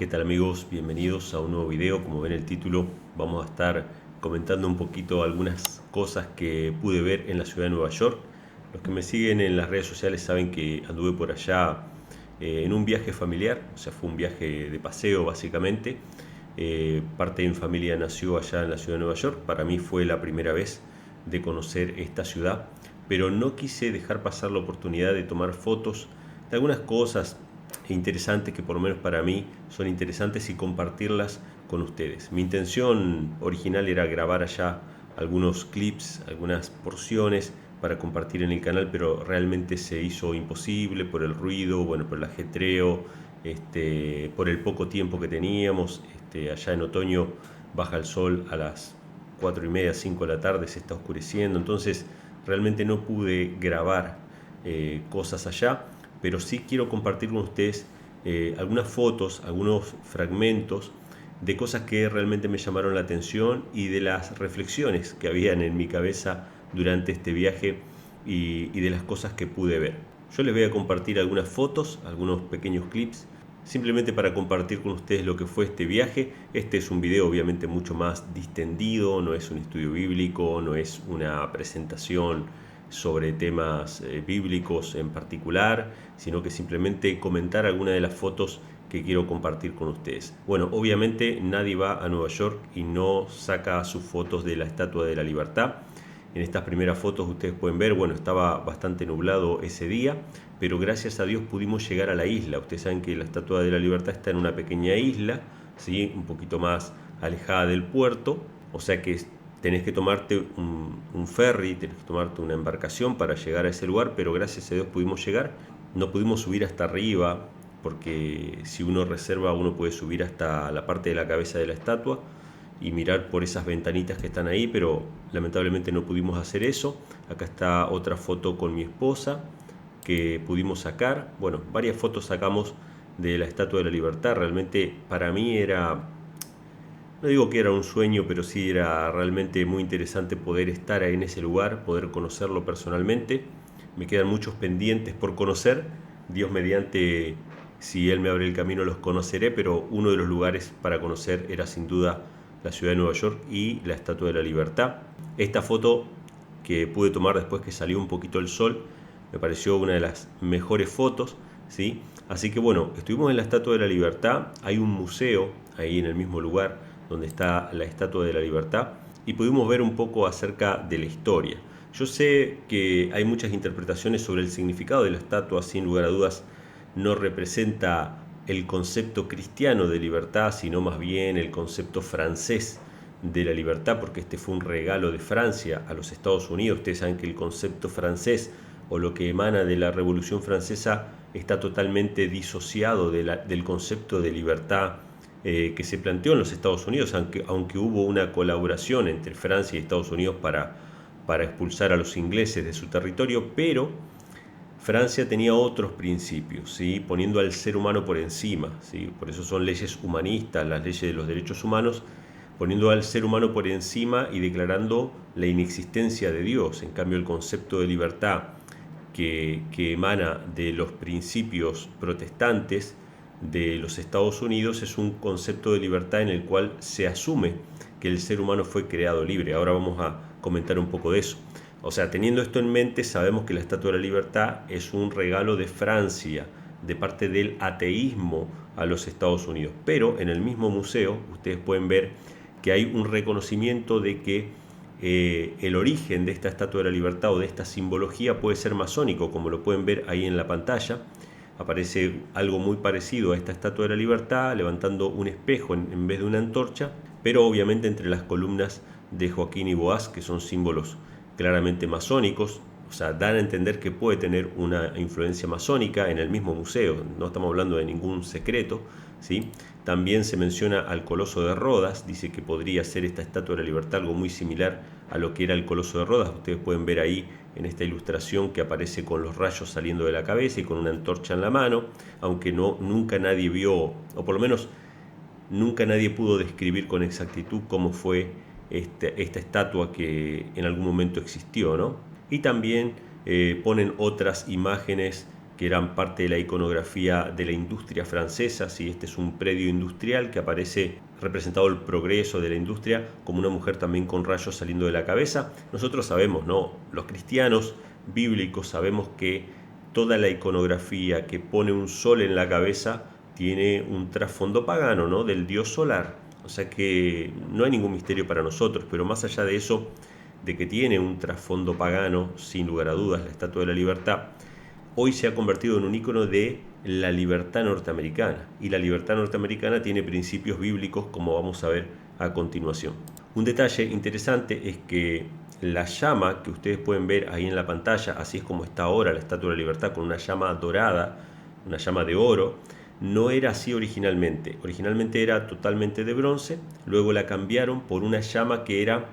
¿Qué tal amigos? Bienvenidos a un nuevo video. Como ven el título, vamos a estar comentando un poquito algunas cosas que pude ver en la ciudad de Nueva York. Los que me siguen en las redes sociales saben que anduve por allá en un viaje familiar, o sea, fue un viaje de paseo básicamente. Parte de mi familia nació allá en la ciudad de Nueva York. Para mí fue la primera vez de conocer esta ciudad, pero no quise dejar pasar la oportunidad de tomar fotos de algunas cosas interesantes que por lo menos para mí son interesantes y compartirlas con ustedes. Mi intención original era grabar allá algunos clips, algunas porciones para compartir en el canal, pero realmente se hizo imposible por el ruido, bueno, por el ajetreo, por el poco tiempo que teníamos. Allá en otoño baja el sol a las 4:30, 5 de la tarde, se está oscureciendo, entonces realmente no pude grabar cosas allá, pero sí quiero compartir con ustedes algunas fotos, algunos fragmentos de cosas que realmente me llamaron la atención y de las reflexiones que habían en mi cabeza durante este viaje y de las cosas que pude ver. Yo les voy a compartir algunas fotos, algunos pequeños clips, simplemente para compartir con ustedes lo que fue este viaje. Este es un video obviamente mucho más distendido, no es un estudio bíblico, no es una presentación sobre temas bíblicos en particular, sino que simplemente comentar algunas de las fotos que quiero compartir con ustedes. Bueno, obviamente nadie va a Nueva York y no saca sus fotos de la Estatua de la Libertad. En estas primeras fotos ustedes pueden ver, bueno, estaba bastante nublado ese día, pero gracias a Dios pudimos llegar a la isla. Ustedes saben que la Estatua de la Libertad está en una pequeña isla, ¿sí? Un poquito más alejada del puerto, o sea que tenés que tomarte un ferry, tenés que tomarte una embarcación para llegar a ese lugar, pero gracias a Dios pudimos llegar. No pudimos subir hasta arriba, porque si uno reserva uno puede subir hasta la parte de la cabeza de la estatua y mirar por esas ventanitas que están ahí, pero lamentablemente no pudimos hacer eso. Acá está otra foto con mi esposa que pudimos sacar. Bueno, varias fotos sacamos de la Estatua de la Libertad. Realmente para mí era, no digo que era un sueño, pero sí era realmente muy interesante poder estar ahí en ese lugar, poder conocerlo personalmente. Me quedan muchos pendientes por conocer. Dios mediante, si Él me abre el camino, los conoceré, pero uno de los lugares para conocer era sin duda la ciudad de Nueva York y la Estatua de la Libertad. Esta foto que pude tomar después que salió un poquito el sol me pareció una de las mejores fotos, ¿sí? Así que bueno, estuvimos en la Estatua de la Libertad. Hay un museo ahí en el mismo lugar donde está la Estatua de la Libertad y pudimos ver un poco acerca de la historia. Yo sé que hay muchas interpretaciones sobre el significado de la estatua, sin lugar a dudas no representa el concepto cristiano de libertad, sino más bien el concepto francés de la libertad, porque este fue un regalo de Francia a los Estados Unidos. Ustedes saben que el concepto francés o lo que emana de la Revolución Francesa está totalmente disociado del concepto de libertad que se planteó en los Estados Unidos, aunque hubo una colaboración entre Francia y Estados Unidos para expulsar a los ingleses de su territorio, pero Francia tenía otros principios, ¿sí? Poniendo al ser humano por encima, ¿sí? Por eso son leyes humanistas, las leyes de los derechos humanos, poniendo al ser humano por encima y declarando la inexistencia de Dios. En cambio, el concepto de libertad que emana de los principios protestantes de los Estados Unidos es un concepto de libertad en el cual se asume que el ser humano fue creado libre. Ahora vamos a comentar un poco de eso. O sea, teniendo esto en mente, sabemos que la Estatua de la Libertad es un regalo de Francia, de parte del ateísmo a los Estados Unidos. Pero en el mismo museo ustedes pueden ver que hay un reconocimiento de que el origen de esta Estatua de la Libertad o de esta simbología puede ser masónico, como lo pueden ver ahí en la pantalla. Aparece algo muy parecido a esta Estatua de la Libertad, levantando un espejo en vez de una antorcha, pero obviamente entre las columnas de Joaquín y Boaz, que son símbolos claramente masónicos. O sea, dan a entender que puede tener una influencia masónica en el mismo museo, no estamos hablando de ningún secreto, ¿sí? También se menciona al Coloso de Rodas, dice que podría ser esta Estatua de la Libertad algo muy similar a lo que era el Coloso de Rodas. Ustedes pueden ver ahí en esta ilustración que aparece con los rayos saliendo de la cabeza y con una antorcha en la mano, aunque nunca nadie vio, o por lo menos nunca nadie pudo describir con exactitud cómo fue esta estatua que en algún momento existió, ¿no? Y también ponen otras imágenes que eran parte de la iconografía de la industria francesa. ¿Sí? Este es un predio industrial que aparece representado el progreso de la industria como una mujer también con rayos saliendo de la cabeza. Nosotros sabemos, ¿no? Los cristianos bíblicos sabemos que toda la iconografía que pone un sol en la cabeza tiene un trasfondo pagano, ¿no? Del dios solar. O sea que no hay ningún misterio para nosotros, pero más allá de eso, de que tiene un trasfondo pagano, sin lugar a dudas, la Estatua de la Libertad, hoy se ha convertido en un icono de la libertad norteamericana. Y la libertad norteamericana tiene principios bíblicos, como vamos a ver a continuación. Un detalle interesante es que la llama que ustedes pueden ver ahí en la pantalla, así es como está ahora la Estatua de la Libertad, con una llama dorada, una llama de oro, no era así originalmente. Originalmente era totalmente de bronce, luego la cambiaron por una llama que era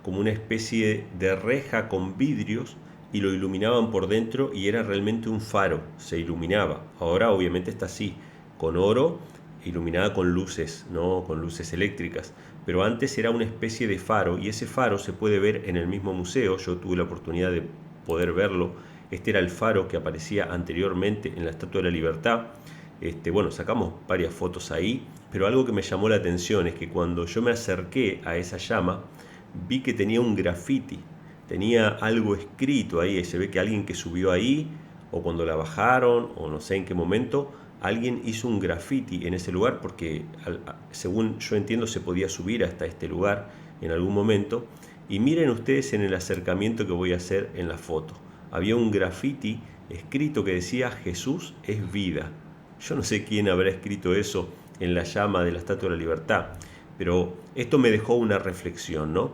como una especie de reja con vidrios y lo iluminaban por dentro y era realmente un faro, se iluminaba. Ahora obviamente está así, con oro, iluminada con luces, ¿no? Con luces eléctricas. Pero antes era una especie de faro y ese faro se puede ver en el mismo museo. Yo tuve la oportunidad de poder verlo. Este era el faro que aparecía anteriormente en la Estatua de la Libertad. Bueno, sacamos varias fotos ahí, pero algo que me llamó la atención es que cuando yo me acerqué a esa llama, vi que tenía un graffiti, tenía algo escrito ahí, se ve que alguien que subió ahí, o cuando la bajaron, o no sé en qué momento, alguien hizo un graffiti en ese lugar, porque según yo entiendo se podía subir hasta este lugar en algún momento, y miren ustedes en el acercamiento que voy a hacer en la foto, había un graffiti escrito que decía Jesús es vida. Yo no sé quién habrá escrito eso en la llama de la Estatua de la Libertad, pero esto me dejó una reflexión, ¿no?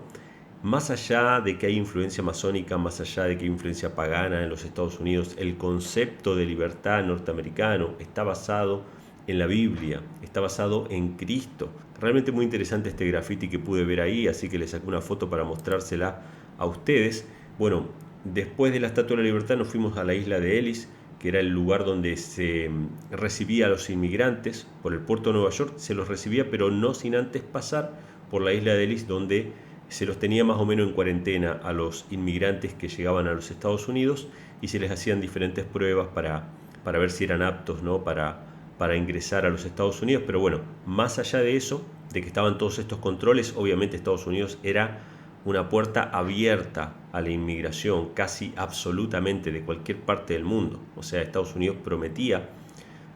Más allá de que hay influencia masónica, más allá de que hay influencia pagana en los Estados Unidos, el concepto de libertad norteamericano está basado en la Biblia, está basado en Cristo. Realmente muy interesante este graffiti que pude ver ahí, así que le saqué una foto para mostrársela a ustedes. Bueno, después de la Estatua de la Libertad nos fuimos a la isla de Ellis, que era el lugar donde se recibía a los inmigrantes por el puerto de Nueva York, se los recibía pero no sin antes pasar por la isla de Ellis, donde se los tenía más o menos en cuarentena a los inmigrantes que llegaban a los Estados Unidos y se les hacían diferentes pruebas para ver si eran aptos, ¿no? para ingresar a los Estados Unidos. Pero bueno, más allá de eso, de que estaban todos estos controles, obviamente Estados Unidos era una puerta abierta a la inmigración casi absolutamente de cualquier parte del mundo. O sea, Estados Unidos prometía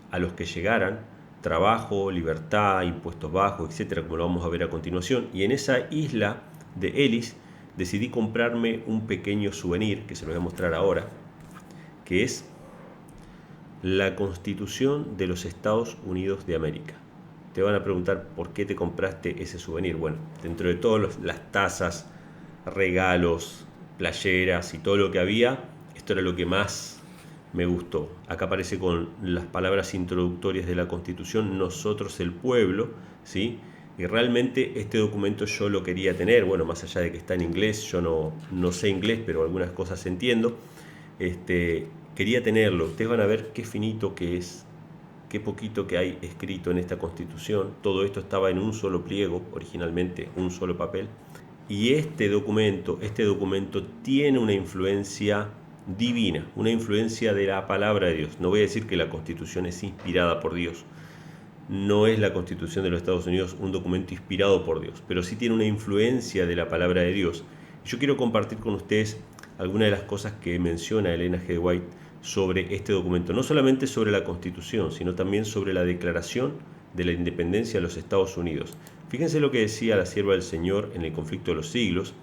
a los que llegaran trabajo, libertad, impuestos bajos, etcétera, como lo vamos a ver a continuación. Y en esa isla de Ellis decidí comprarme un pequeño souvenir que se lo voy a mostrar ahora, que es la Constitución de los Estados Unidos de América. Te van a preguntar por qué te compraste ese souvenir. Bueno, dentro de todas las tazas, regalos, playeras y todo lo que había, esto era lo que más me gustó. Acá aparece con las palabras introductorias de la Constitución, nosotros el pueblo, ¿sí? Y realmente este documento yo lo quería tener, bueno, más allá de que está en inglés, yo no sé inglés, pero algunas cosas entiendo. Quería tenerlo. Ustedes van a ver qué finito que es, qué poquito que hay escrito en esta Constitución. Todo esto estaba en un solo pliego, originalmente un solo papel. Y este documento tiene una influencia divina, una influencia de la palabra de Dios. No voy a decir que la Constitución es inspirada por Dios. No es la Constitución de los Estados Unidos un documento inspirado por Dios, pero sí tiene una influencia de la palabra de Dios. Yo quiero compartir con ustedes algunas de las cosas que menciona Elena G. White sobre este documento, no solamente sobre la Constitución, sino también sobre la Declaración de la Independencia de los Estados Unidos. Fíjense lo que decía la sierva del Señor en el conflicto de los siglos.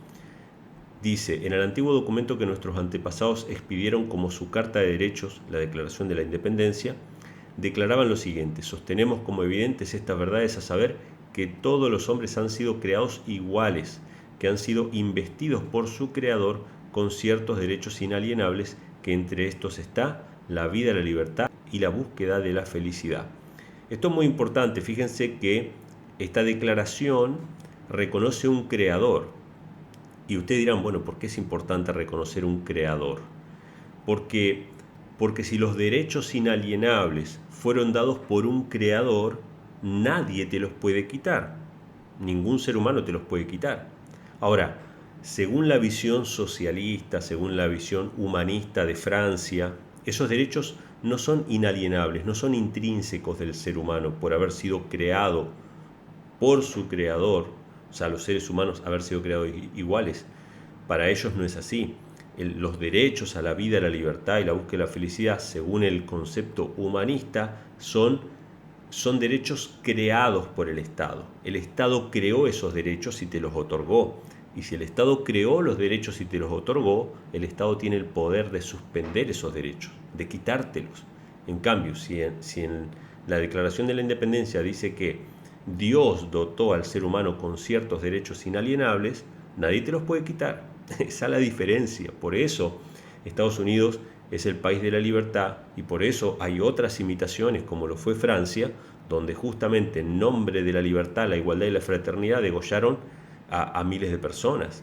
Dice, en el antiguo documento que nuestros antepasados expidieron como su Carta de Derechos, la Declaración de la Independencia, declaraban lo siguiente: sostenemos como evidentes estas verdades, a saber, que todos los hombres han sido creados iguales, que han sido investidos por su Creador con ciertos derechos inalienables, que entre estos está la vida, la libertad y la búsqueda de la felicidad. Esto es muy importante. Fíjense que esta declaración reconoce un Creador. Y ustedes dirán, bueno, ¿por qué es importante reconocer un Creador? Porque si los derechos inalienables fueron dados por un Creador, nadie te los puede quitar. Ningún ser humano te los puede quitar. Ahora, según la visión socialista, según la visión humanista de Francia, esos derechos no son inalienables, no son intrínsecos del ser humano por haber sido creado por su creador, o sea, los seres humanos haber sido creados iguales. Para ellos no es así. Los derechos a la vida, a la libertad y la búsqueda de la felicidad, según el concepto humanista, son derechos creados por el Estado. El Estado creó esos derechos y te los otorgó. Y si el Estado creó los derechos y te los otorgó, el Estado tiene el poder de suspender esos derechos, de quitártelos. En cambio, si en la Declaración de la Independencia dice que Dios dotó al ser humano con ciertos derechos inalienables, nadie te los puede quitar. Esa es la diferencia. Por eso Estados Unidos es el país de la libertad y por eso hay otras imitaciones como lo fue Francia, donde justamente en nombre de la libertad, la igualdad y la fraternidad degollaron a miles de personas.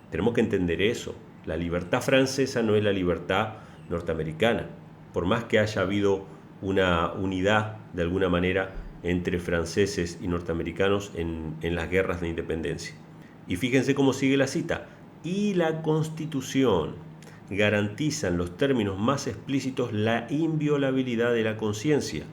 Tenemos que entender eso. La libertad francesa no es la libertad norteamericana. Por más que haya habido una unidad de alguna manera entre franceses y norteamericanos en las guerras de independencia. Y fíjense cómo sigue la cita. Y la Constitución garantiza en los términos más explícitos la inviolabilidad de la conciencia.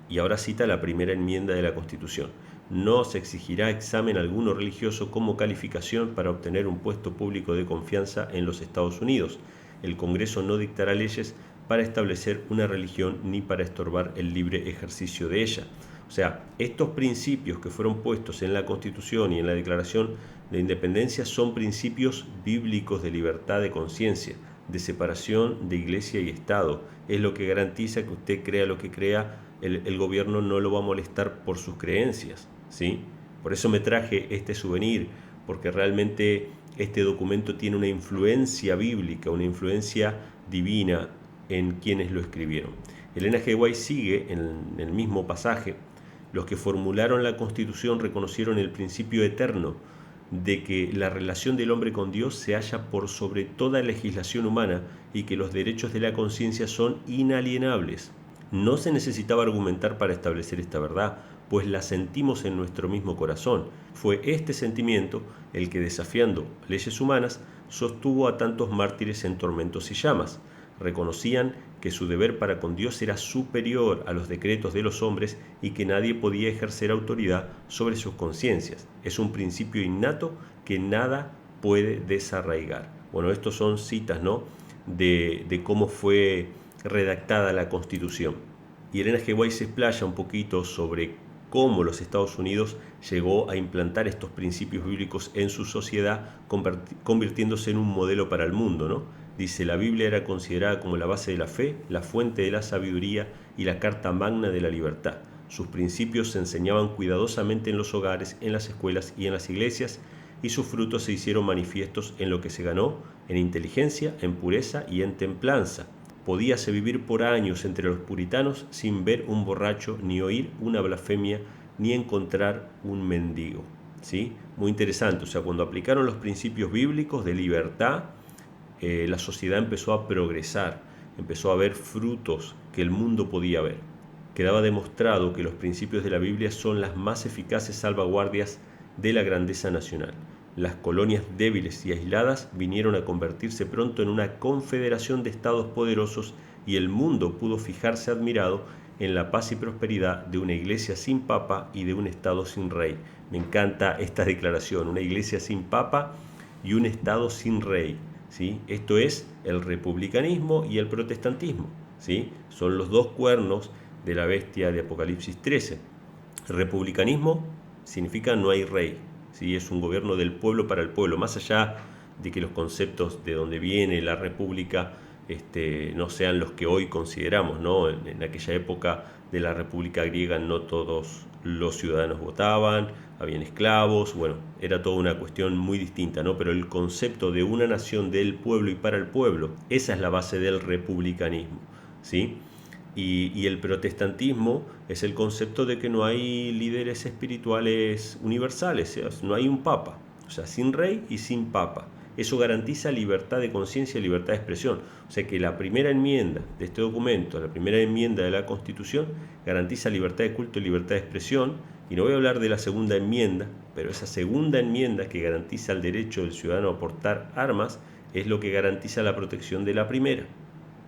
Y ahora cita la primera enmienda de la Constitución. No se exigirá examen alguno religioso como calificación para obtener un puesto público de confianza en los Estados Unidos. El Congreso no dictará leyes para establecer una religión ni para estorbar el libre ejercicio de ella. O sea, estos principios que fueron puestos en la Constitución y en la Declaración de Independencia son principios bíblicos de libertad de conciencia, de separación de iglesia y Estado. Es lo que garantiza que usted crea lo que crea, el gobierno no lo va a molestar por sus creencias, ¿sí? Por eso me traje este souvenir, porque realmente este documento tiene una influencia bíblica, una influencia divina en quienes lo escribieron. Elena G. White sigue en el mismo pasaje. Los que formularon la Constitución reconocieron el principio eterno de que la relación del hombre con Dios se halla por sobre toda legislación humana y que los derechos de la conciencia son inalienables. No se necesitaba argumentar para establecer esta verdad, pues la sentimos en nuestro mismo corazón. Fue este sentimiento el que, desafiando leyes humanas, sostuvo a tantos mártires en tormentos y llamas. Reconocían que su deber para con Dios era superior a los decretos de los hombres y que nadie podía ejercer autoridad sobre sus conciencias. Es un principio innato que nada puede desarraigar. Bueno, estos son citas, ¿no?, de cómo fue redactada la Constitución. Y Elena G. White se explaya un poquito sobre cómo los Estados Unidos llegó a implantar estos principios bíblicos en su sociedad, convirtiéndose en un modelo para el mundo, ¿no? Dice, la Biblia era considerada como la base de la fe, la fuente de la sabiduría y la carta magna de la libertad. Sus principios se enseñaban cuidadosamente en los hogares, en las escuelas y en las iglesias, y sus frutos se hicieron manifiestos en lo que se ganó, en inteligencia, en pureza y en templanza. Podíase vivir por años entre los puritanos sin ver un borracho, ni oír una blasfemia, ni encontrar un mendigo. ¿Sí? Muy interesante. O sea, cuando aplicaron los principios bíblicos de libertad, la sociedad empezó a progresar, empezó a ver frutos que el mundo podía ver. Quedaba demostrado que los principios de la Biblia son las más eficaces salvaguardias de la grandeza nacional. Las colonias débiles y aisladas vinieron a convertirse pronto en una confederación de estados poderosos y el mundo pudo fijarse admirado en la paz y prosperidad de una iglesia sin papa y de un estado sin rey. Me encanta esta declaración, una iglesia sin papa y un estado sin rey. ¿Sí? Esto es el republicanismo y el protestantismo, ¿sí? Son los dos cuernos de la bestia de Apocalipsis 13. El republicanismo significa no hay rey, ¿sí? Es un gobierno del pueblo para el pueblo, más allá de que los conceptos de donde viene la república no sean los que hoy consideramos, ¿no? En aquella época de la República Griega no todos los ciudadanos votaban, habían esclavos, bueno, era toda una cuestión muy distinta, ¿no? Pero el concepto de una nación del pueblo y para el pueblo, esa es la base del republicanismo, ¿sí? Y el protestantismo es el concepto de que no hay líderes espirituales universales, o sea, no hay un papa, o sea, sin rey y sin papa. Eso garantiza libertad de conciencia y libertad de expresión. O sea que la primera enmienda de este documento, la primera enmienda de la Constitución, garantiza libertad de culto y libertad de expresión. Y no voy a hablar de la segunda enmienda, pero esa segunda enmienda que garantiza el derecho del ciudadano a portar armas es lo que garantiza la protección de la primera.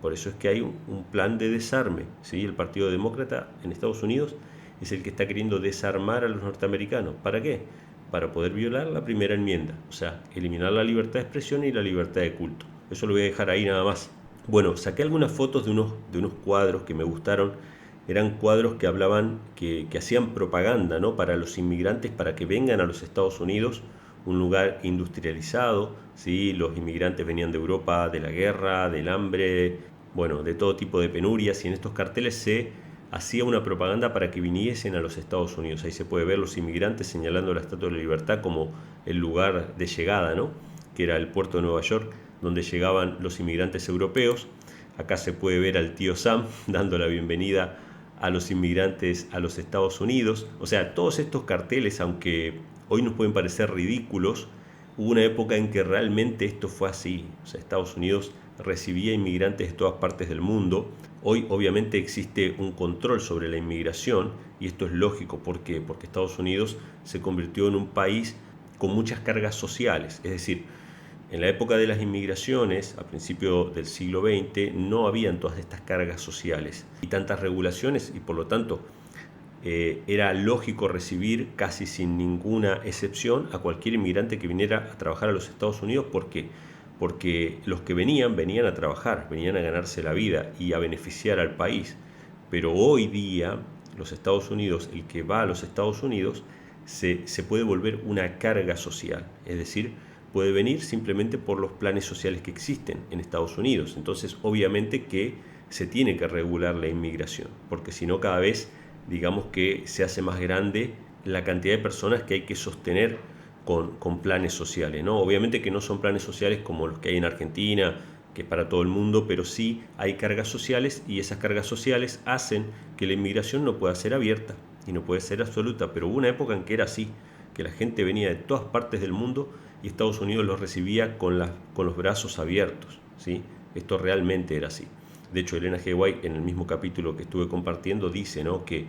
Por eso es que hay un plan de desarme, ¿sí? El Partido Demócrata en Estados Unidos es el que está queriendo desarmar a los norteamericanos. ¿Para qué? Para poder violar la primera enmienda, o sea, eliminar la libertad de expresión y la libertad de culto. Eso lo voy a dejar ahí nada más. Bueno, saqué algunas fotos de unos cuadros que me gustaron. Eran cuadros que hablaban, que hacían propaganda, ¿no? Para los inmigrantes, para que vengan a los Estados Unidos, un lugar industrializado, ¿sí? Los inmigrantes venían de Europa, de la guerra, del hambre, bueno, de todo tipo de penurias, y en estos carteles se hacía una propaganda para que viniesen a los Estados Unidos. Ahí se puede ver los inmigrantes señalando la Estatua de la Libertad como el lugar de llegada, ¿no? Que era el puerto de Nueva York, donde llegaban los inmigrantes europeos. Acá se puede ver al tío Sam dando la bienvenida a los inmigrantes a los Estados Unidos. O sea, todos estos carteles, aunque hoy nos pueden parecer ridículos, hubo una época en que realmente esto fue así. O sea, Estados Unidos recibía inmigrantes de todas partes del mundo. Hoy obviamente existe un control sobre la inmigración y esto es lógico. ¿Por qué? Porque Estados Unidos se convirtió en un país con muchas cargas sociales. Es decir, en la época de las inmigraciones, a principios del siglo XX, no habían todas estas cargas sociales y tantas regulaciones y por lo tanto era lógico recibir casi sin ninguna excepción a cualquier inmigrante que viniera a trabajar a los Estados Unidos. ¿Por qué? Porque los que venían a trabajar, venían a ganarse la vida y a beneficiar al país. Pero hoy día los Estados Unidos, el que va a los Estados Unidos, se puede volver una carga social, es decir, puede venir simplemente por los planes sociales que existen en Estados Unidos. Entonces, obviamente que se tiene que regular la inmigración, porque si no cada vez, digamos que se hace más grande la cantidad de personas que hay que sostener con planes sociales, ¿no? Obviamente que no son planes sociales como los que hay en Argentina, que es para todo el mundo, pero sí hay cargas sociales y esas cargas sociales hacen que la inmigración no pueda ser abierta y no puede ser absoluta, pero hubo una época en que era así, que la gente venía de todas partes del mundo y Estados Unidos los recibía con los brazos abiertos, ¿sí? Esto realmente era así. De hecho, Elena G. White, en el mismo capítulo que estuve compartiendo, dice, ¿no?, que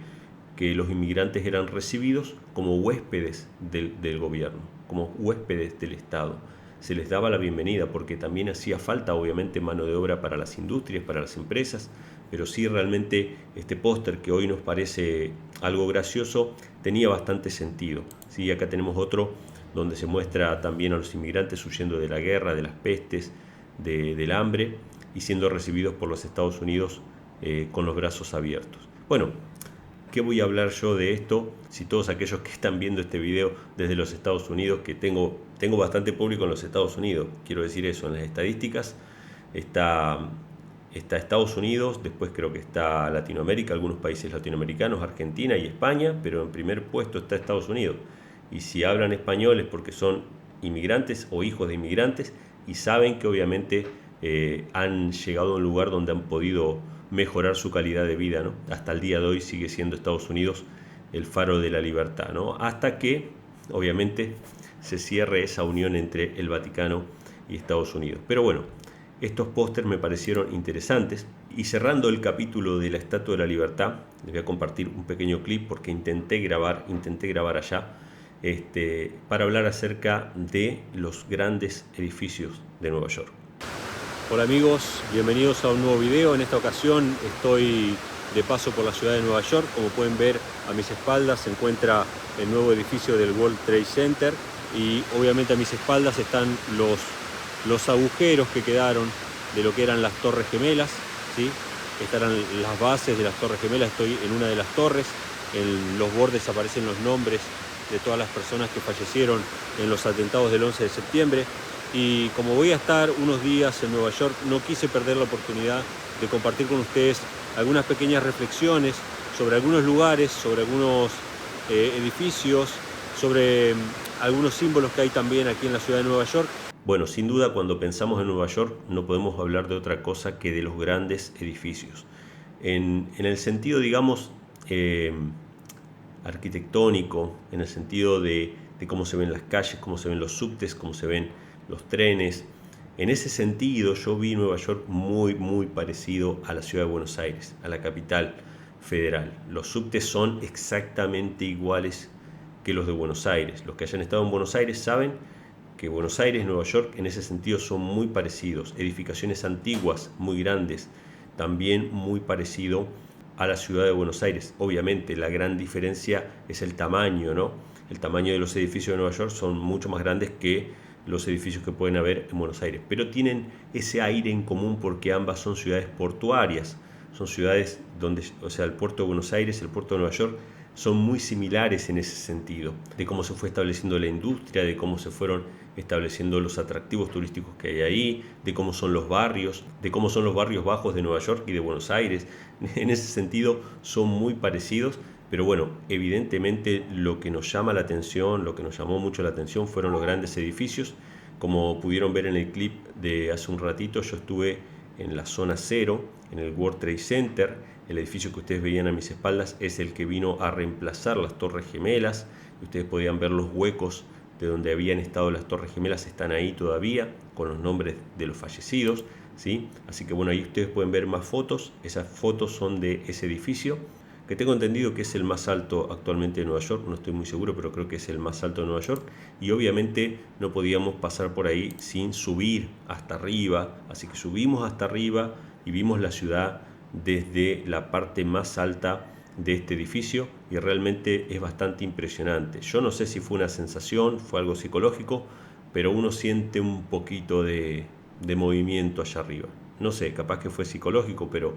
los inmigrantes eran recibidos como huéspedes del gobierno, como huéspedes del Estado. Se les daba la bienvenida porque también hacía falta, obviamente, mano de obra para las industrias, para las empresas, pero sí realmente este póster que hoy nos parece algo gracioso tenía bastante sentido. ¿Sí? Acá tenemos otro donde se muestra también a los inmigrantes huyendo de la guerra, de las pestes, del hambre y siendo recibidos por los Estados Unidos con los brazos abiertos. Bueno, ¿qué voy a hablar yo de esto? Si todos aquellos que están viendo este video desde los Estados Unidos, que tengo bastante público en los Estados Unidos, quiero decir eso, en las estadísticas está Estados Unidos, después creo que está Latinoamérica, algunos países latinoamericanos, Argentina y España, pero en primer puesto está Estados Unidos. Y si hablan español es porque son inmigrantes o hijos de inmigrantes y saben que obviamente han llegado a un lugar donde han podido mejorar su calidad de vida, ¿no? Hasta el día de hoy sigue siendo Estados Unidos el faro de la libertad, ¿no? Hasta que obviamente se cierre esa unión entre el Vaticano y Estados Unidos. Pero bueno, estos pósters me parecieron interesantes y cerrando el capítulo de la Estatua de la Libertad, les voy a compartir un pequeño clip porque intenté grabar allá para hablar acerca de los grandes edificios de Nueva York. Hola amigos, bienvenidos a un nuevo video. En esta ocasión estoy de paso por la ciudad de Nueva York. Como pueden ver a mis espaldas se encuentra el nuevo edificio del World Trade Center y obviamente a mis espaldas están los agujeros que quedaron de lo que eran las Torres Gemelas, ¿sí? Estas eran las bases de las Torres Gemelas. Estoy en una de las torres, en los bordes aparecen los nombres de todas las personas que fallecieron en los atentados del 11 de septiembre. Y como voy a estar unos días en Nueva York, no quise perder la oportunidad de compartir con ustedes algunas pequeñas reflexiones sobre algunos lugares, sobre algunos edificios, sobre algunos símbolos que hay también aquí en la ciudad de Nueva York. Bueno, sin duda cuando pensamos en Nueva York no podemos hablar de otra cosa que de los grandes edificios. En el sentido, digamos, arquitectónico, en el sentido de cómo se ven las calles, cómo se ven los subtes, cómo se ven los trenes. En ese sentido yo vi Nueva York muy parecido a la ciudad de Buenos Aires, a la capital federal. Los subtes son exactamente iguales que los de Buenos Aires. Los que hayan estado en Buenos Aires saben que Buenos Aires y Nueva York en ese sentido son muy parecidos. Edificaciones antiguas, muy grandes, también muy parecido a la ciudad de Buenos Aires. Obviamente la gran diferencia es el tamaño, ¿no? El tamaño de los edificios de Nueva York son mucho más grandes que los edificios que pueden haber en Buenos Aires, pero tienen ese aire en común porque ambas son ciudades portuarias, son ciudades donde, o sea, el puerto de Buenos Aires y el puerto de Nueva York son muy similares en ese sentido, de cómo se fue estableciendo la industria, de cómo se fueron estableciendo los atractivos turísticos que hay ahí, de cómo son los barrios, de cómo son los barrios bajos de Nueva York y de Buenos Aires. En ese sentido son muy parecidos, pero bueno, evidentemente lo que nos llama la atención, lo que nos llamó mucho la atención fueron los grandes edificios. Como pudieron ver en el clip de hace un ratito, yo estuve en la zona cero, en el World Trade Center. El edificio que ustedes veían a mis espaldas es el que vino a reemplazar las Torres Gemelas. Ustedes podían ver los huecos de donde habían estado las Torres Gemelas, están ahí todavía, con los nombres de los fallecidos, ¿sí? Así que bueno, ahí ustedes pueden ver más fotos. Esas fotos son de ese edificio, que tengo entendido que es el más alto actualmente de Nueva York, no estoy muy seguro, pero creo que es el más alto de Nueva York, y obviamente no podíamos pasar por ahí sin subir hasta arriba, así que subimos hasta arriba y vimos la ciudad desde la parte más alta de este edificio, y realmente es bastante impresionante. Yo no sé si fue una sensación, fue algo psicológico, pero uno siente un poquito de movimiento allá arriba. No sé, capaz que fue psicológico, pero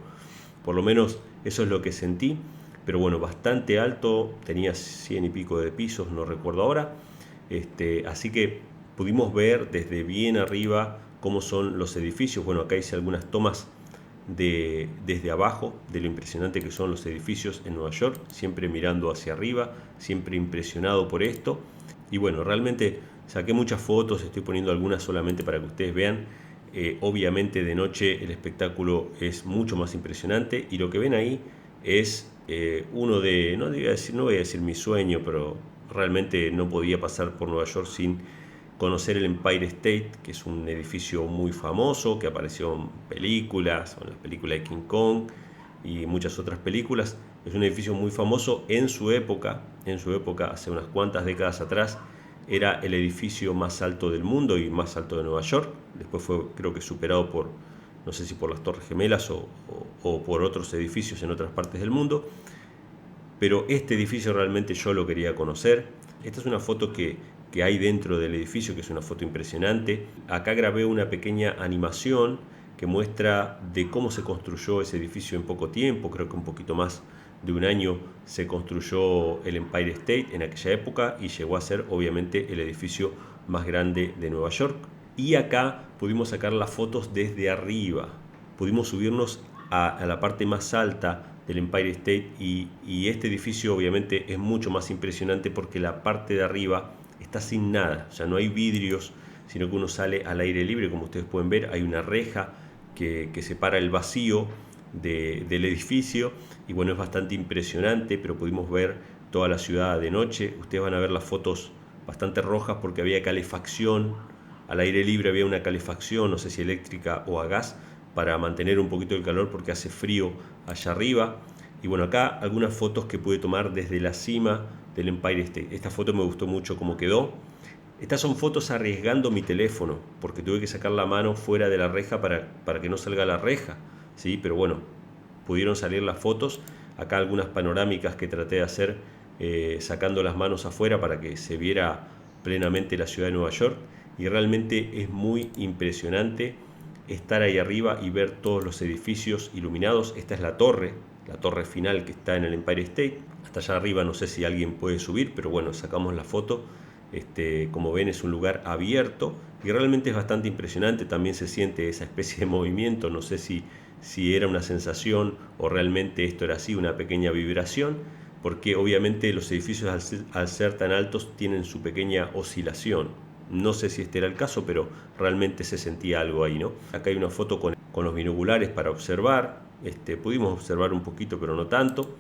por lo menos eso es lo que sentí. Pero bueno, bastante alto, tenía 100 y pico de pisos, no recuerdo ahora. Así que pudimos ver desde bien arriba cómo son los edificios. Bueno, acá hice algunas tomas desde abajo, de lo impresionante que son los edificios en Nueva York, siempre mirando hacia arriba, siempre impresionado por esto. Y bueno, realmente saqué muchas fotos, estoy poniendo algunas solamente para que ustedes vean. Obviamente de noche el espectáculo es mucho más impresionante, y lo que ven ahí es uno de, no voy a decir mi sueño, pero realmente no podía pasar por Nueva York sin conocer el Empire State, que es un edificio muy famoso, que apareció en películas, en las películas de King Kong y muchas otras películas. Es un edificio muy famoso en su época, hace unas cuantas décadas atrás, era el edificio más alto del mundo y más alto de Nueva York. Después fue, creo que, superado por, no sé si por las Torres Gemelas o por otros edificios en otras partes del mundo. Pero este edificio realmente yo lo quería conocer. Esta es una foto que hay dentro del edificio, que es una foto impresionante. Acá grabé una pequeña animación que muestra de cómo se construyó ese edificio en poco tiempo, creo que un poquito más de un año se construyó el Empire State en aquella época, y llegó a ser obviamente el edificio más grande de Nueva York. Y acá pudimos sacar las fotos desde arriba, pudimos subirnos a la parte más alta del Empire State, y este edificio obviamente es mucho más impresionante porque la parte de arriba está sin nada, o sea, no hay vidrios, sino que uno sale al aire libre. Como ustedes pueden ver, hay una reja que separa el vacío del edificio, y bueno, es bastante impresionante, pero pudimos ver toda la ciudad de noche. Ustedes van a ver las fotos bastante rojas porque había calefacción, al aire libre había una calefacción, no sé si eléctrica o a gas, para mantener un poquito el calor porque hace frío allá arriba. Y bueno, acá algunas fotos que pude tomar desde la cima del Empire State. Esta foto me gustó mucho cómo quedó. Estas son fotos arriesgando mi teléfono, porque tuve que sacar la mano fuera de la reja para que no salga la reja, ¿sí? Pero bueno, pudieron salir las fotos. Acá algunas panorámicas que traté de hacer sacando las manos afuera para que se viera plenamente la ciudad de Nueva York. Y realmente es muy impresionante estar ahí arriba y ver todos los edificios iluminados. Esta es la torre final que está en el Empire State. Hasta allá arriba no sé si alguien puede subir, pero bueno, sacamos la foto. Como ven, es un lugar abierto y realmente es bastante impresionante. También se siente esa especie de movimiento, no sé si era una sensación o realmente esto era así, una pequeña vibración, porque obviamente los edificios al ser tan altos tienen su pequeña oscilación. No sé si este era el caso, pero realmente se sentía algo ahí, ¿no? Acá hay una foto con los binoculares para observar. Pudimos observar un poquito, pero no tanto.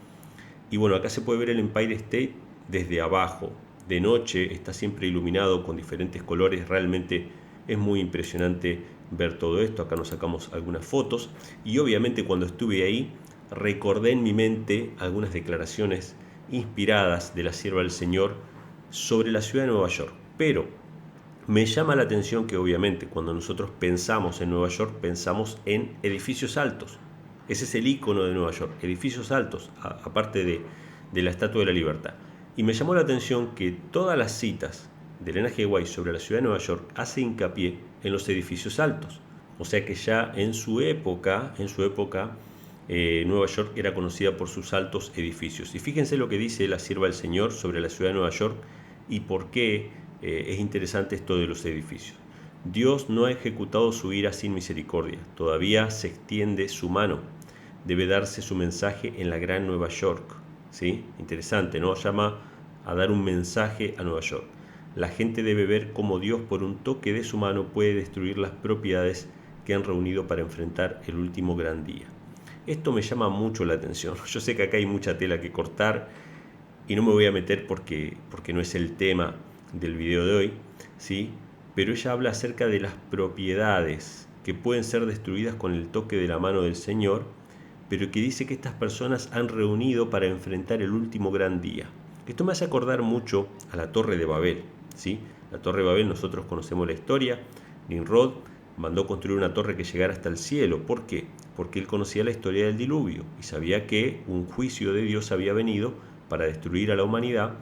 Y bueno, acá se puede ver el Empire State desde abajo. De noche está siempre iluminado con diferentes colores. Realmente es muy impresionante ver todo esto. Acá nos sacamos algunas fotos. Y obviamente cuando estuve ahí, recordé en mi mente algunas declaraciones inspiradas de la sierva del Señor sobre la ciudad de Nueva York. Pero Me llama la atención que obviamente cuando nosotros pensamos en Nueva York, pensamos en edificios altos. Ese es el icono de Nueva York, edificios altos, aparte de la Estatua de la Libertad. Y me llamó la atención que todas las citas de Elena G. White sobre la ciudad de Nueva York hace hincapié en los edificios altos. O sea que ya en su época, Nueva York era conocida por sus altos edificios. Y fíjense lo que dice la sierva del Señor sobre la ciudad de Nueva York y por qué es interesante esto de los edificios. Dios no ha ejecutado su ira sin misericordia, todavía se extiende su mano. Debe darse su mensaje en la gran Nueva York. ¿Sí? Interesante, ¿no? Llama a dar un mensaje a Nueva York. La gente debe ver cómo Dios por un toque de su mano puede destruir las propiedades que han reunido para enfrentar el último gran día. Esto me llama mucho la atención. Yo sé que acá hay mucha tela que cortar y no me voy a meter porque no es el tema del video de hoy, ¿sí? Pero ella habla acerca de las propiedades que pueden ser destruidas con el toque de la mano del Señor, pero que dice que estas personas han reunido para enfrentar el último gran día. Esto me hace acordar mucho a la Torre de Babel, ¿sí? La Torre de Babel, nosotros conocemos la historia. Nimrod mandó construir una torre que llegara hasta el cielo. ¿Por qué? Porque él conocía la historia del diluvio y sabía que un juicio de Dios había venido para destruir a la humanidad,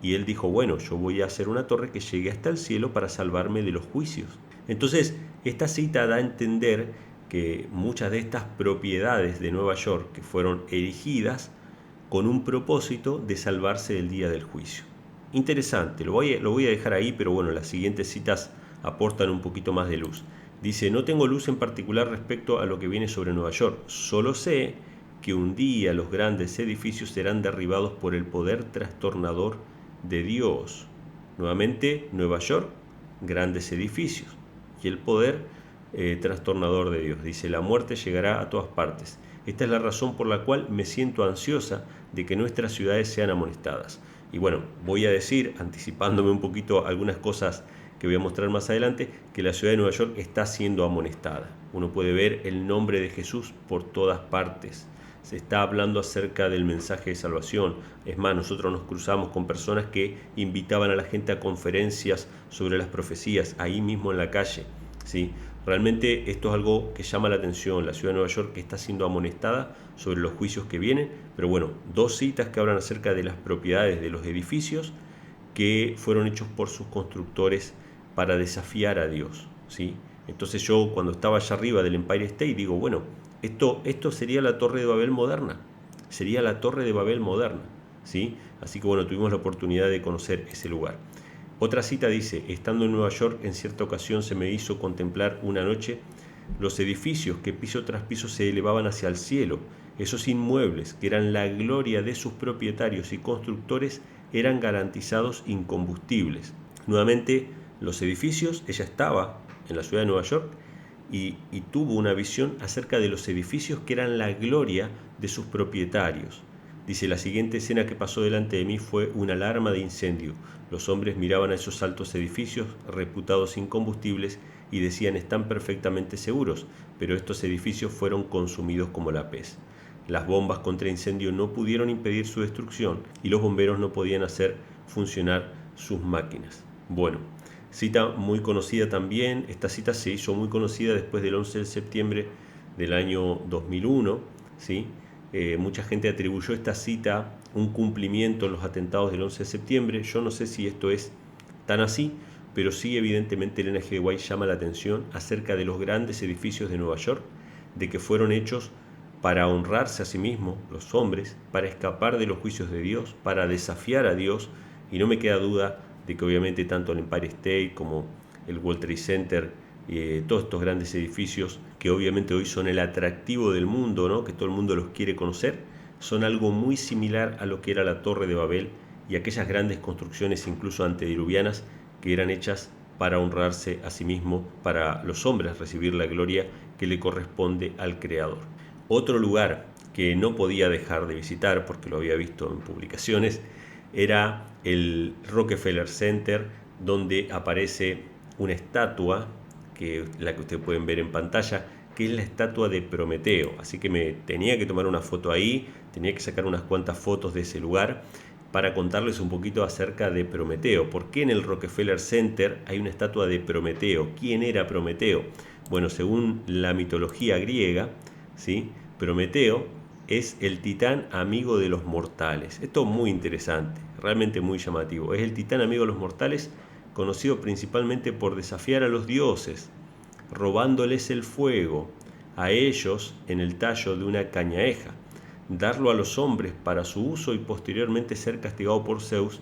y él dijo, bueno, yo voy a hacer una torre que llegue hasta el cielo para salvarme de los juicios. Entonces, esta cita da a entender que muchas de estas propiedades de Nueva York que fueron erigidas con un propósito de salvarse del día del juicio. Interesante, lo voy a dejar ahí, pero bueno, las siguientes citas aportan un poquito más de luz. Dice, no tengo luz en particular respecto a lo que viene sobre Nueva York, solo sé que un día los grandes edificios serán derribados por el poder trastornador de Dios. Nuevamente, Nueva York, grandes edificios y el poder trastornador de Dios. Dice, la muerte llegará a todas partes. Esta es la razón por la cual me siento ansiosa de que nuestras ciudades sean amonestadas. Y bueno, voy a decir, anticipándome un poquito algunas cosas que voy a mostrar más adelante, que la ciudad de Nueva York está siendo amonestada. Uno puede ver el nombre de Jesús por todas partes. Se está hablando acerca del mensaje de salvación. Es más, nosotros nos cruzamos con personas que invitaban a la gente a conferencias sobre las profecías, ahí mismo en la calle, ¿sí? Realmente esto es algo que llama la atención. La ciudad de Nueva York está siendo amonestada sobre los juicios que vienen. Pero bueno, dos citas que hablan acerca de las propiedades de los edificios que fueron hechos por sus constructores para desafiar a Dios, ¿sí? Entonces yo cuando estaba allá arriba del Empire State digo, bueno, esto sería la Torre de Babel moderna, sería la Torre de Babel moderna, ¿sí? Así que bueno, tuvimos la oportunidad de conocer ese lugar. Otra cita dice, estando en Nueva York, en cierta ocasión se me hizo contemplar una noche los edificios que piso tras piso se elevaban hacia el cielo. Esos inmuebles, que eran la gloria de sus propietarios y constructores, eran garantizados incombustibles. Nuevamente, los edificios, ella estaba en la ciudad de Nueva York y tuvo una visión acerca de los edificios que eran la gloria de sus propietarios. Dice, la siguiente escena que pasó delante de mí fue una alarma de incendio. Los hombres miraban a esos altos edificios reputados incombustibles y decían, están perfectamente seguros, pero estos edificios fueron consumidos como la pez. Las bombas contra incendio no pudieron impedir su destrucción y los bomberos no podían hacer funcionar sus máquinas. Bueno, cita muy conocida también. Esta cita se hizo muy conocida después del 11 de septiembre del año 2001, ¿sí? Mucha gente atribuyó esta cita un cumplimiento en los atentados del 11 de septiembre. Yo no sé si esto es tan así, pero sí evidentemente Elena G. White llama la atención acerca de los grandes edificios de Nueva York, de que fueron hechos para honrarse a sí mismos, los hombres, para escapar de los juicios de Dios, para desafiar a Dios, y no me queda duda de que obviamente tanto el Empire State como el World Trade Center, todos estos grandes edificios que obviamente hoy son el atractivo del mundo, ¿no? Que todo el mundo los quiere conocer, son algo muy similar a lo que era la Torre de Babel y aquellas grandes construcciones incluso antediluvianas que eran hechas para honrarse a sí mismo, para los hombres recibir la gloria que le corresponde al Creador. Otro lugar que no podía dejar de visitar, porque lo había visto en publicaciones, era el Rockefeller Center, donde aparece una estatua, la que ustedes pueden ver en pantalla, que es la estatua de Prometeo. Así que me tenía que tomar una foto ahí, tenía que sacar unas cuantas fotos de ese lugar, para contarles un poquito acerca de Prometeo. ¿Por qué en el Rockefeller Center hay una estatua de Prometeo? ¿Quién era Prometeo? Bueno, según la mitología griega, ¿sí?, Prometeo es el titán amigo de los mortales. Esto es muy interesante, realmente muy llamativo. Es el titán amigo de los mortales, conocido principalmente por desafiar a los dioses, robándoles el fuego a ellos en el tallo de una cañaeja, darlo a los hombres para su uso y posteriormente ser castigado por Zeus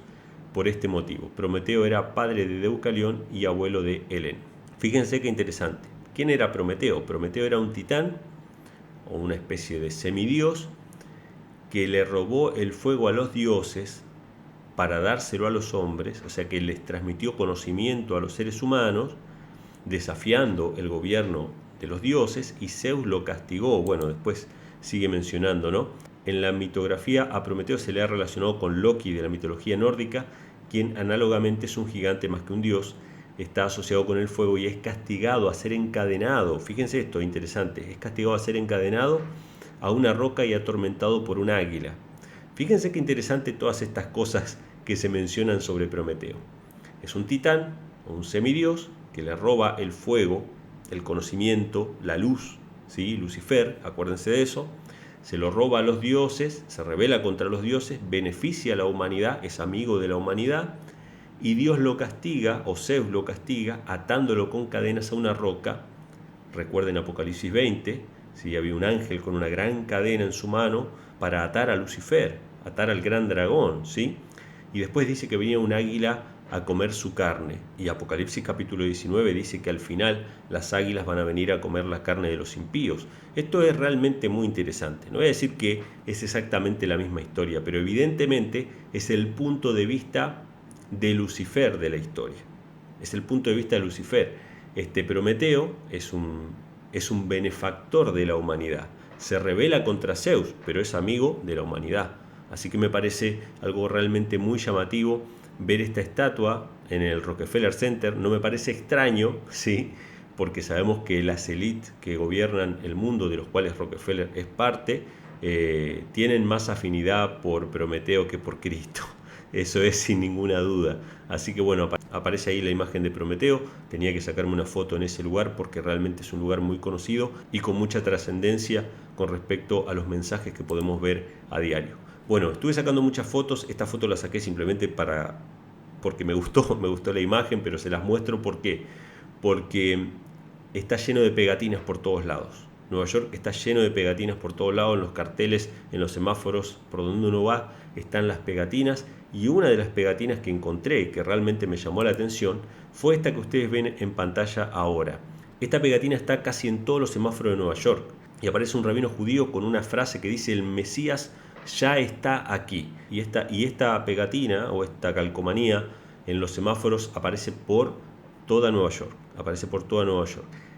por este motivo. Prometeo era padre de Deucalión y abuelo de Heleno. Fíjense qué interesante. ¿Quién era Prometeo? Prometeo era un titán o una especie de semidios que le robó el fuego a los dioses para dárselo a los hombres, o sea que les transmitió conocimiento a los seres humanos, desafiando el gobierno de los dioses, y Zeus lo castigó. Bueno, después sigue mencionando, ¿no? En la mitografía a Prometeo se le ha relacionado con Loki de la mitología nórdica, quien análogamente es un gigante más que un dios, está asociado con el fuego y es castigado a ser encadenado. Fíjense esto, interesante, es castigado a ser encadenado a una roca y atormentado por un águila. Fíjense qué interesante todas estas cosas que se mencionan sobre Prometeo. Es un titán o un semidios que le roba el fuego, el conocimiento, la luz, ¿sí? Lucifer, acuérdense de eso, se lo roba a los dioses, se rebela contra los dioses, beneficia a la humanidad, es amigo de la humanidad, y Dios lo castiga, o Zeus lo castiga, atándolo con cadenas a una roca. Recuerden Apocalipsis 20, ¿sí? Había un ángel con una gran cadena en su mano para atar a Lucifer, atar al gran dragón, ¿sí? Y después dice que venía un águila a comer su carne. Y Apocalipsis capítulo 19 dice que al final las águilas van a venir a comer la carne de los impíos. Esto es realmente muy interesante. No voy a decir que es exactamente la misma historia, pero evidentemente es el punto de vista de Lucifer de la historia. Es el punto de vista de Lucifer. Prometeo es un benefactor de la humanidad. Se rebela contra Zeus, pero es amigo de la humanidad. Así que me parece algo realmente muy llamativo ver esta estatua en el Rockefeller Center. No me parece extraño, ¿sí?, porque sabemos que las élites que gobiernan el mundo, de los cuales Rockefeller es parte, tienen más afinidad por Prometeo que por Cristo. Eso es sin ninguna duda. Así que bueno, aparece ahí la imagen de Prometeo. Tenía que sacarme una foto en ese lugar porque realmente es un lugar muy conocido y con mucha trascendencia con respecto a los mensajes que podemos ver a diario. Bueno, estuve sacando muchas fotos. Esta foto la saqué simplemente porque me gustó la imagen, pero se las muestro porque está lleno de pegatinas por todos lados. Nueva York está lleno de pegatinas por todos lados, en los carteles, en los semáforos, por donde uno va, están las pegatinas. Y una de las pegatinas que encontré, que realmente me llamó la atención, fue esta que ustedes ven en pantalla ahora. Esta pegatina está casi en todos los semáforos de Nueva York. Y aparece un rabino judío con una frase que dice: el Mesías ya está aquí. Y esta pegatina o esta calcomanía en los semáforos aparece por toda Nueva York.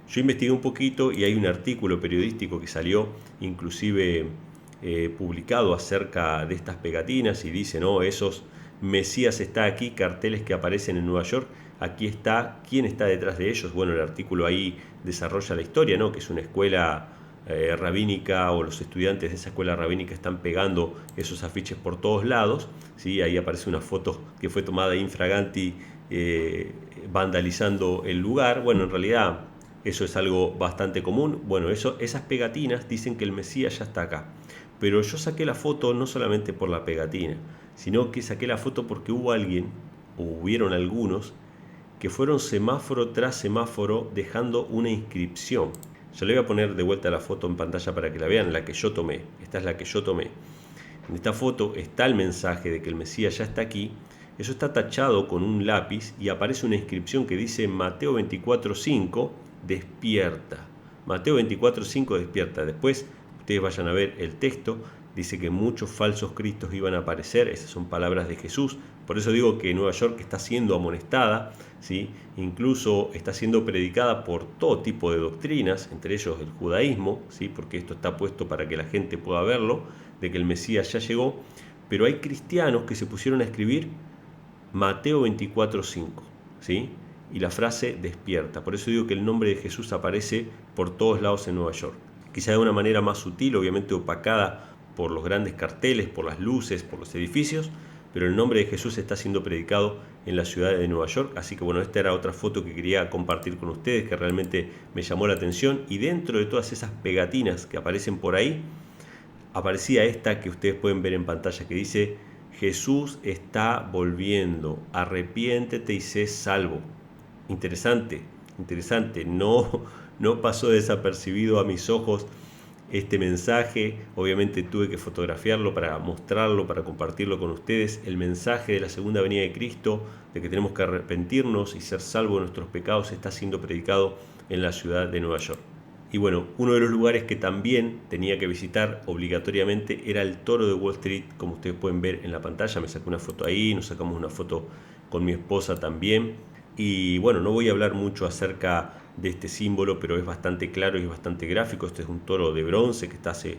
Yo investigué un poquito y hay un artículo periodístico que salió inclusive publicado acerca de estas pegatinas y dice, no, esos Mesías está aquí, carteles que aparecen en Nueva York, aquí está, ¿quién está detrás de ellos? Bueno, el artículo ahí desarrolla la historia, ¿no?, que es una escuela rabínica, o los estudiantes de esa escuela rabínica están pegando esos afiches por todos lados, ¿sí? Ahí aparece una foto que fue tomada infraganti vandalizando el lugar. Bueno, en realidad eso es algo bastante común. Bueno, esas pegatinas dicen que el Mesías ya está acá. Pero yo saqué la foto no solamente por la pegatina, sino que saqué la foto porque hubieron algunos que fueron semáforo tras semáforo dejando una inscripción. Yo le voy a poner de vuelta la foto en pantalla para que la vean, la que yo tomé. Esta es la que yo tomé. En esta foto está el mensaje de que el Mesías ya está aquí. Eso está tachado con un lápiz y aparece una inscripción que dice Mateo 24:5, despierta. Mateo 24:5, despierta. Después ustedes vayan a ver el texto. Dice que muchos falsos cristos iban a aparecer. Esas son palabras de Jesús. Por eso digo que Nueva York está siendo amonestada, ¿sí? Incluso está siendo predicada por todo tipo de doctrinas, entre ellos el judaísmo, ¿sí?, porque esto está puesto para que la gente pueda verlo, de que el Mesías ya llegó. Pero hay cristianos que se pusieron a escribir Mateo 24:5, ¿sí?, y la frase despierta. Por eso digo que el nombre de Jesús aparece por todos lados en Nueva York. Quizá de una manera más sutil, obviamente opacada por los grandes carteles, por las luces, por los edificios, pero el nombre de Jesús está siendo predicado en la ciudad de Nueva York. Así que bueno, esta era otra foto que quería compartir con ustedes, que realmente me llamó la atención. Y dentro de todas esas pegatinas que aparecen por ahí, aparecía esta que ustedes pueden ver en pantalla, que dice: Jesús está volviendo, arrepiéntete y sé salvo. Interesante, interesante, no pasó desapercibido a mis ojos este mensaje. Obviamente tuve que fotografiarlo para mostrarlo, para compartirlo con ustedes. El mensaje de la segunda venida de Cristo, de que tenemos que arrepentirnos y ser salvos de nuestros pecados, está siendo predicado en la ciudad de Nueva York. Y bueno, uno de los lugares que también tenía que visitar obligatoriamente era el Toro de Wall Street, como ustedes pueden ver en la pantalla. Me saqué una foto ahí, nos sacamos una foto con mi esposa también. Y bueno, no voy a hablar mucho acerca de este símbolo, pero es bastante claro y es bastante gráfico. Este es un toro de bronce que está hace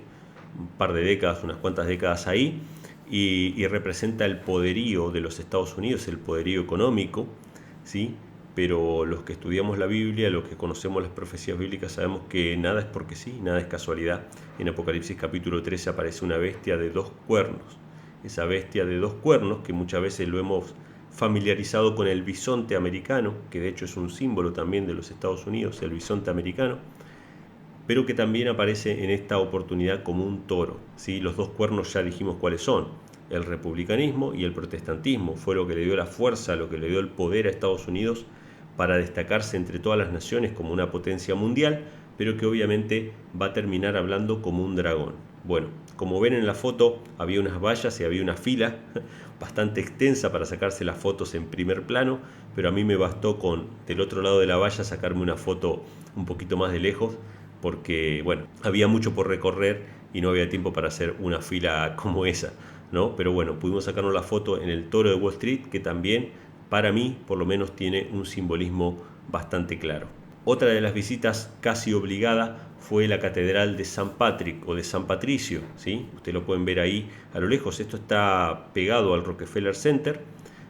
un par de décadas, unas cuantas décadas ahí, y representa el poderío de los Estados Unidos, el poderío económico, ¿sí? Pero los que estudiamos la Biblia, los que conocemos las profecías bíblicas, sabemos que nada es porque sí, nada es casualidad. En Apocalipsis capítulo 13 aparece una bestia de 2 cuernos. Esa bestia de 2 cuernos, que muchas veces lo hemos familiarizado con el bisonte americano, que de hecho es un símbolo también de los Estados Unidos, el bisonte americano, pero que también aparece en esta oportunidad como un toro, ¿sí? Los 2 cuernos ya dijimos cuáles son: el republicanismo y el protestantismo. Fue lo que le dio la fuerza, lo que le dio el poder a Estados Unidos para destacarse entre todas las naciones como una potencia mundial, pero que obviamente va a terminar hablando como un dragón. Bueno, como ven en la foto, había unas vallas y había una fila bastante extensa para sacarse las fotos en primer plano, pero a mí me bastó con del otro lado de la valla sacarme una foto un poquito más de lejos, porque bueno, había mucho por recorrer y no había tiempo para hacer una fila como esa, ¿no? Pero bueno, pudimos sacarnos la foto en el Toro de Wall Street, que también para mí por lo menos tiene un simbolismo bastante claro. Otra de las visitas casi obligada fue la Catedral de San Patrick o de San Patricio, ¿sí? Ustedes lo pueden ver ahí a lo lejos. Esto está pegado al Rockefeller Center.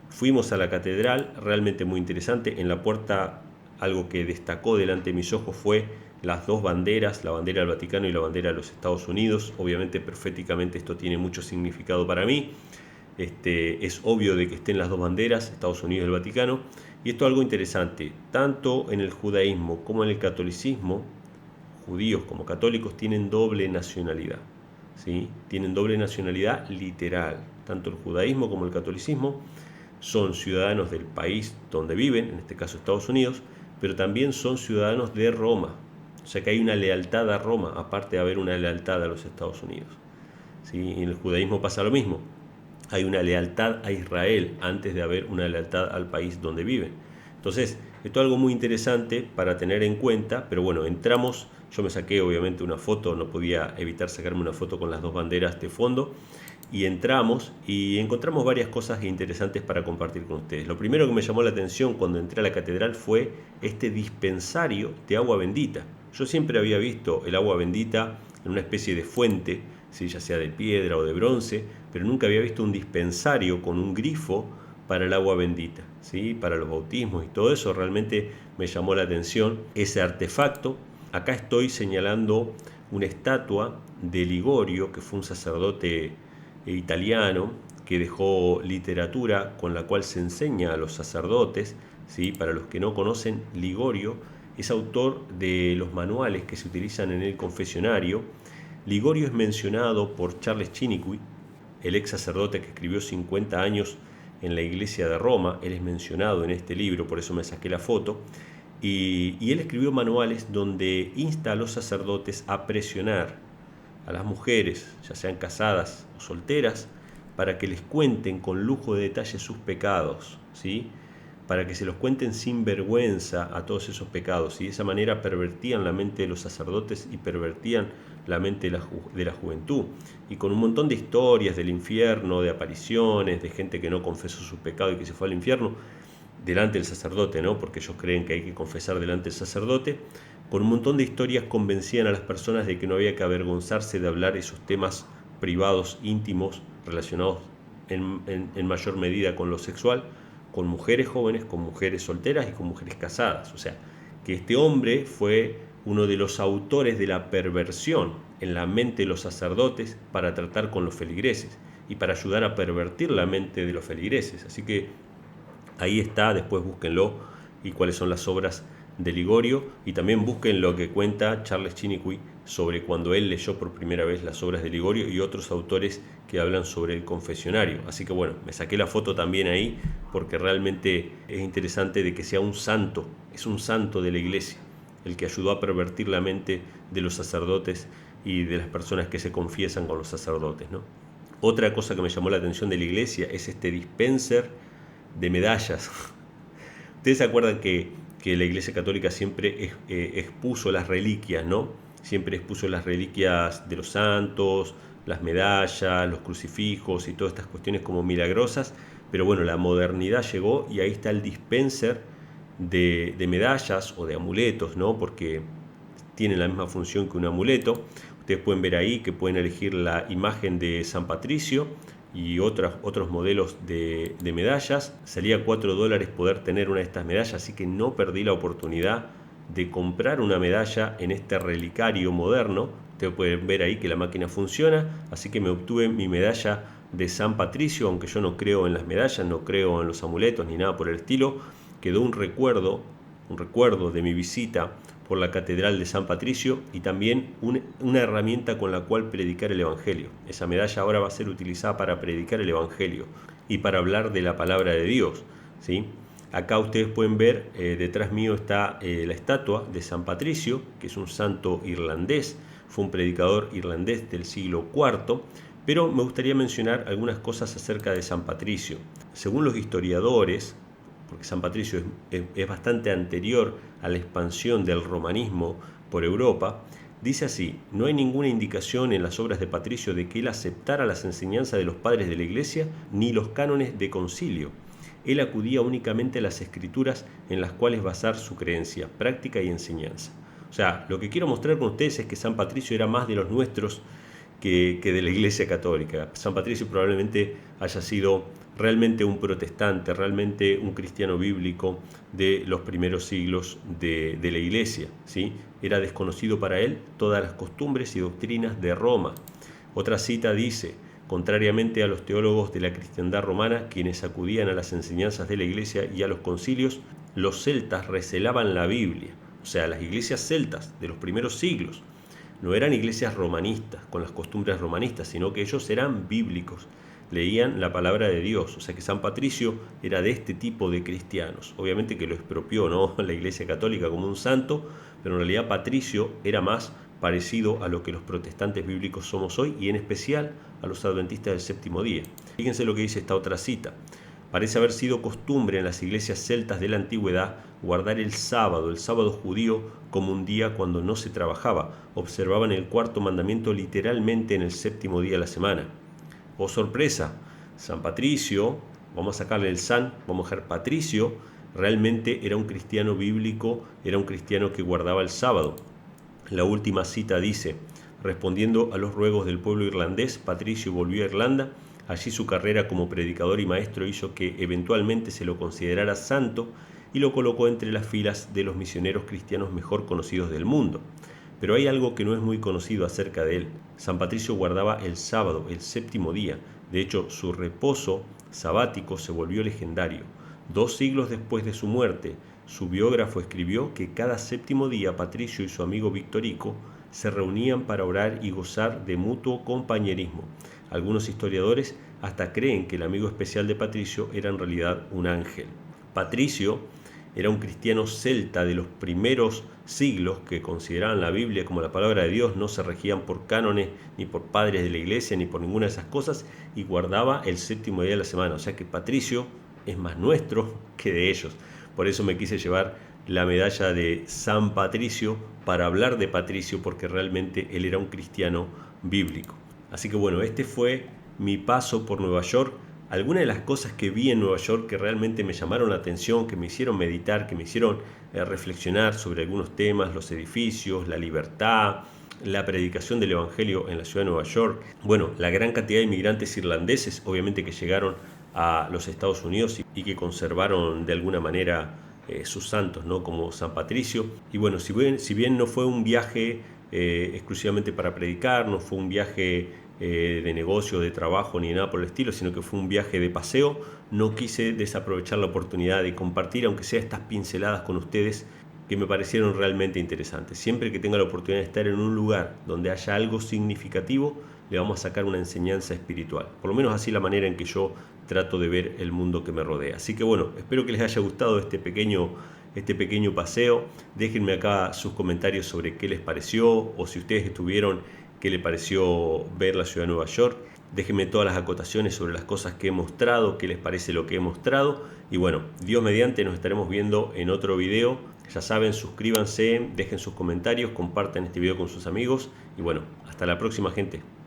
Fuimos a la catedral, realmente muy interesante. En la puerta, algo que destacó delante de mis ojos fue las 2 banderas, la bandera del Vaticano y la bandera de los Estados Unidos. Obviamente, proféticamente, esto tiene mucho significado para mí. Es obvio de que estén las 2 banderas, Estados Unidos y el Vaticano. Y esto es algo interesante, tanto en el judaísmo como en el catolicismo, judíos como católicos tienen doble nacionalidad, ¿sí? Tienen doble nacionalidad literal. Tanto el judaísmo como el catolicismo son ciudadanos del país donde viven, en este caso Estados Unidos, pero también son ciudadanos de Roma. O sea que hay una lealtad a Roma, aparte de haber una lealtad a los Estados Unidos, ¿sí? En el judaísmo pasa lo mismo. Hay una lealtad a Israel antes de haber una lealtad al país donde viven. Entonces, esto es algo muy interesante para tener en cuenta, pero bueno, entramos, yo me saqué obviamente una foto, no podía evitar sacarme una foto con las 2 banderas de fondo, y entramos y encontramos varias cosas interesantes para compartir con ustedes. Lo primero que me llamó la atención cuando entré a la catedral fue este dispensario de agua bendita. Yo siempre había visto el agua bendita en una especie de fuente, ¿sí? Ya sea de piedra o de bronce, pero nunca había visto un dispensario con un grifo para el agua bendita, ¿sí? Para los bautismos y todo eso. Realmente me llamó la atención ese artefacto. Acá estoy señalando una estatua de Ligorio, que fue un sacerdote italiano que dejó literatura con la cual se enseña a los sacerdotes, ¿sí? Para los que no conocen, Ligorio es autor de los manuales que se utilizan en el confesionario. Ligorio es mencionado por Charles Chiniquy, el ex sacerdote que escribió 50 años en la iglesia de Roma. Él es mencionado en este libro, por eso me saqué la foto. Y él escribió manuales donde insta a los sacerdotes a presionar a las mujeres, ya sean casadas o solteras, para que les cuenten con lujo de detalle sus pecados, ¿sí? Para que se los cuenten sin vergüenza a todos esos pecados, y de esa manera pervertían la mente de los sacerdotes y pervertían la mente de la juventud, y con un montón de historias del infierno, de apariciones, de gente que no confesó su pecado y que se fue al infierno delante del sacerdote, ¿no? Porque ellos creen que hay que confesar delante del sacerdote. Con un montón de historias convencían a las personas de que no había que avergonzarse de hablar esos temas privados, íntimos, relacionados en mayor medida con lo sexual, con mujeres jóvenes, con mujeres solteras y con mujeres casadas. O sea, que este hombre fue uno de los autores de la perversión en la mente de los sacerdotes para tratar con los feligreses. y para ayudar a pervertir la mente de los feligreses. Así que ahí está, después búsquenlo y cuáles son las obras de Ligorio, y también busquen lo que cuenta Charles Chiniquy sobre cuando él leyó por primera vez las obras de Ligorio y otros autores que hablan sobre el confesionario. Así que bueno, me saqué la foto también ahí porque realmente es interesante de que sea un santo, es un santo de la iglesia, el que ayudó a pervertir la mente de los sacerdotes y de las personas que se confiesan con los sacerdotes, ¿no? Otra cosa que me llamó la atención de la iglesia es este dispenser de medallas. Ustedes se acuerdan que la Iglesia Católica siempre expuso las reliquias, ¿no? Siempre expuso las reliquias de los santos, las medallas, los crucifijos y todas estas cuestiones como milagrosas. Pero bueno, la modernidad llegó y ahí está el dispenser de medallas o de amuletos, ¿no? Porque tienen la misma función que un amuleto. Ustedes pueden ver ahí que pueden elegir la imagen de San Patricio y otros modelos de medallas. Salía $4 poder tener una de estas medallas, así que no perdí la oportunidad de comprar una medalla en este relicario moderno. Ustedes pueden ver ahí que la máquina funciona, así que me obtuve mi medalla de San Patricio, aunque yo no creo en las medallas, no creo en los amuletos ni nada por el estilo. Quedó un recuerdo de mi visita por la Catedral de San Patricio y también una herramienta con la cual predicar el Evangelio. Esa medalla ahora va a ser utilizada para predicar el Evangelio y para hablar de la palabra de Dios, ¿sí? Acá ustedes pueden ver, detrás mío está la estatua de San Patricio, que es un santo irlandés, fue un predicador irlandés del siglo IV, pero me gustaría mencionar algunas cosas acerca de San Patricio. Según los historiadores, porque San Patricio es bastante anterior a la expansión del romanismo por Europa, dice así: no hay ninguna indicación en las obras de Patricio de que él aceptara las enseñanzas de los padres de la Iglesia ni los cánones de concilio. Él acudía únicamente a las escrituras en las cuales basar su creencia, práctica y enseñanza. O sea, lo que quiero mostrar con ustedes es que San Patricio era más de los nuestros que de la Iglesia Católica. San Patricio probablemente haya sido realmente un protestante, realmente un cristiano bíblico de los primeros siglos de la Iglesia, ¿sí? Era desconocido para él todas las costumbres y doctrinas de Roma. Otra cita dice: contrariamente a los teólogos de la cristiandad romana, quienes acudían a las enseñanzas de la Iglesia y a los concilios, los celtas recelaban la Biblia. O sea, las iglesias celtas de los primeros siglos no eran iglesias romanistas, con las costumbres romanistas, sino que ellos eran bíblicos, leían la palabra de Dios. O sea que San Patricio era de este tipo de cristianos. Obviamente que lo expropió, ¿no?, la Iglesia Católica como un santo, pero en realidad Patricio era más parecido a lo que los protestantes bíblicos somos hoy, y en especial a los adventistas del séptimo día. Fíjense lo que dice esta otra cita: parece haber sido costumbre en las iglesias celtas de la antigüedad guardar el sábado judío, como un día cuando no se trabajaba. Observaban el cuarto mandamiento literalmente en el séptimo día de la semana. ¡Oh, sorpresa! San Patricio, vamos a sacarle el San, vamos a dejar Patricio, realmente era un cristiano bíblico, era un cristiano que guardaba el sábado. La última cita dice: respondiendo a los ruegos del pueblo irlandés, Patricio volvió a Irlanda. Allí su carrera como predicador y maestro hizo que eventualmente se lo considerara santo y lo colocó entre las filas de los misioneros cristianos mejor conocidos del mundo. Pero hay algo que no es muy conocido acerca de él. San Patricio guardaba el sábado, el séptimo día. De hecho, su reposo sabático se volvió legendario. 2 siglos después de su muerte, su biógrafo escribió que cada séptimo día Patricio y su amigo Victorico se reunían para orar y gozar de mutuo compañerismo. Algunos historiadores hasta creen que el amigo especial de Patricio era en realidad un ángel. Patricio era un cristiano celta de los primeros siglos que consideraban la Biblia como la palabra de Dios, no se regían por cánones, ni por padres de la iglesia, ni por ninguna de esas cosas, y guardaba el séptimo día de la semana. O sea que Patricio es más nuestro que de ellos. Por eso me quise llevar la medalla de San Patricio para hablar de Patricio, porque realmente él era un cristiano bíblico. Así que bueno, este fue mi paso por Nueva York. Algunas de las cosas que vi en Nueva York que realmente me llamaron la atención, que me hicieron meditar, que me hicieron reflexionar sobre algunos temas: los edificios, la libertad, la predicación del Evangelio en la ciudad de Nueva York. Bueno, la gran cantidad de inmigrantes irlandeses, obviamente, que llegaron a los Estados Unidos y que conservaron de alguna manera sus santos, ¿no?, como San Patricio. Y bueno, si bien no fue un viaje exclusivamente para predicar, no fue un viaje de negocio, de trabajo ni nada por el estilo, sino que fue un viaje de paseo. No quise desaprovechar la oportunidad de compartir, aunque sea estas pinceladas con ustedes, que me parecieron realmente interesantes. Siempre que tenga la oportunidad de estar en un lugar donde haya algo significativo, le vamos a sacar una enseñanza espiritual. Por lo menos así la manera en que yo trato de ver el mundo que me rodea. Así que bueno, espero que les haya gustado este pequeño paseo. Déjenme acá sus comentarios sobre qué les pareció, o si ustedes estuvieron, qué les pareció ver la ciudad de Nueva York. Déjenme todas las acotaciones sobre las cosas que he mostrado, qué les parece lo que he mostrado. Y bueno, Dios mediante, nos estaremos viendo en otro video. Ya saben, suscríbanse, dejen sus comentarios, compartan este video con sus amigos. Y bueno, hasta la próxima, gente.